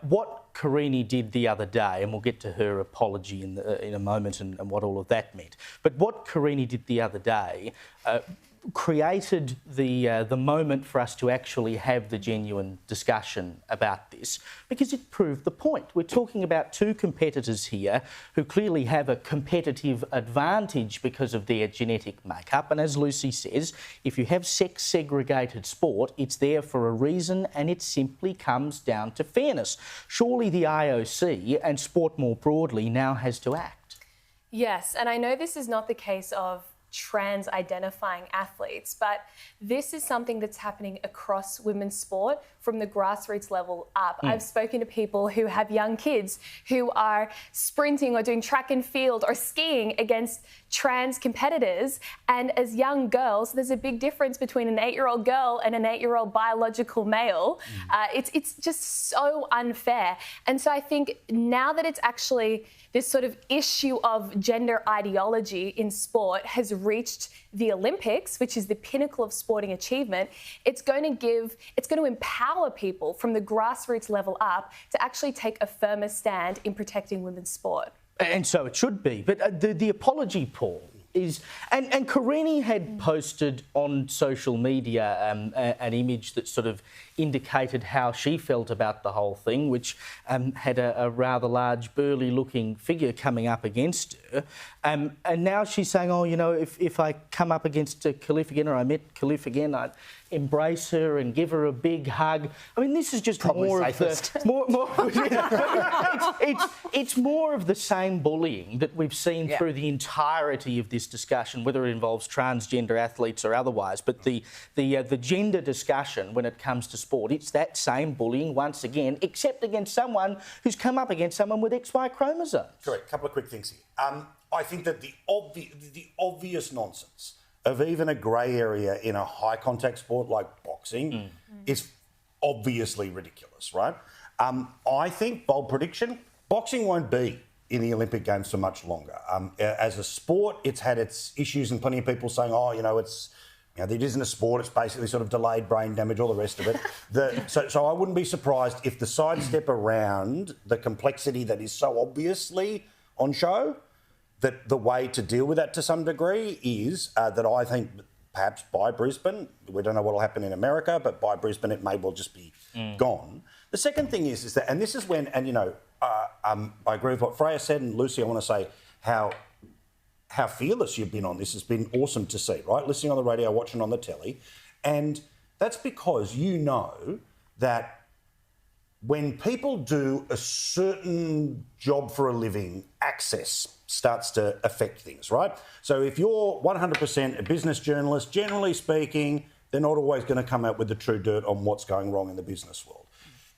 What Carini did the other day, and we'll get to her apology in a moment and what all of that meant, but what Carini did the other day created the moment for us to actually have the genuine discussion about this, because it proved the point. We're talking about two competitors here who clearly have a competitive advantage because of their genetic makeup, and as Lucy says, if you have sex-segregated sport, it's there for a reason, and it simply comes down to fairness. Surely the IOC and sport more broadly now has to act. Yes, and I know this is not the case of trans-identifying athletes, but this is something that's happening across women's sport from the grassroots level up. I've spoken to people who have young kids who are sprinting or doing track and field or skiing against trans competitors, and as young girls, there's a big difference between an 8-year-old girl and an 8-year-old biological male. It's just so unfair. And so I think now that it's actually this sort of issue of gender ideology in sport has reached the Olympics, which is the pinnacle of sporting achievement, it's going to empower people from the grassroots level up to actually take a firmer stand in protecting women's sport. And so it should be. But the apology, Paul, is... And Carini had posted on social media an image that sort of indicated how she felt about the whole thing, which had a rather large, burly-looking figure coming up against her. And now she's saying, oh, you know, if I come up against Khelif again, or I met Khelif again, I'd embrace her and give her a big hug. I mean, this is just probably more safest. of the... it's more of the same bullying that we've seen through the entirety of this discussion, whether it involves transgender athletes or otherwise. But the gender discussion when it comes to sport, it's that same bullying once again, except against someone who's come up against someone with XY chromosomes. Correct. A couple of quick things here. I think that the obvious nonsense of even a grey area in a high contact sport like boxing is obviously ridiculous, right? I think, bold prediction, boxing won't be in the Olympic Games for much longer. As a sport, it's had its issues, and plenty of people saying, oh, you know, it's... You know, it isn't a sport, it's basically sort of delayed brain damage, all the rest of it. So I wouldn't be surprised if the sidestep around the complexity that is so obviously on show, that the way to deal with that to some degree is that I think perhaps by Brisbane, we don't know what will happen in America, but by Brisbane it may well just be gone. The second thing is that, and this is when, and you know, I agree with what Freya said, and Lucy, I want to say how fearless you've been on this has been awesome to see, right? Listening on the radio, watching on the telly. And that's because you know that when people do a certain job for a living, access starts to affect things, right? So if you're 100% a business journalist, generally speaking, they're not always going to come out with the true dirt on what's going wrong in the business world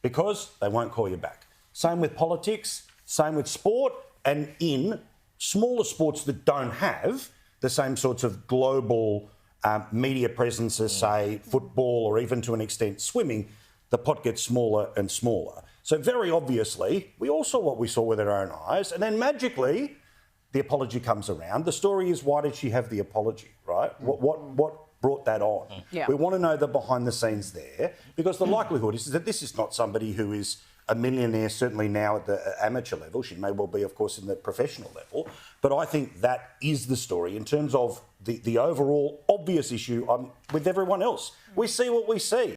because they won't call you back. Same with politics, same with sport, and in smaller sports that don't have the same sorts of global media presence as, say, football or even to an extent swimming, the pot gets smaller and smaller. So very obviously, we all saw what we saw with our own eyes, and then magically, the apology comes around. The story is, why did she have the apology, right? What brought that on? We want to know the behind the scenes there, because the likelihood is that this is not somebody who is a millionaire, certainly now at the amateur level. She may well be, of course, in the professional level. But I think that is the story in terms of the overall obvious issue with everyone else. We see what we see.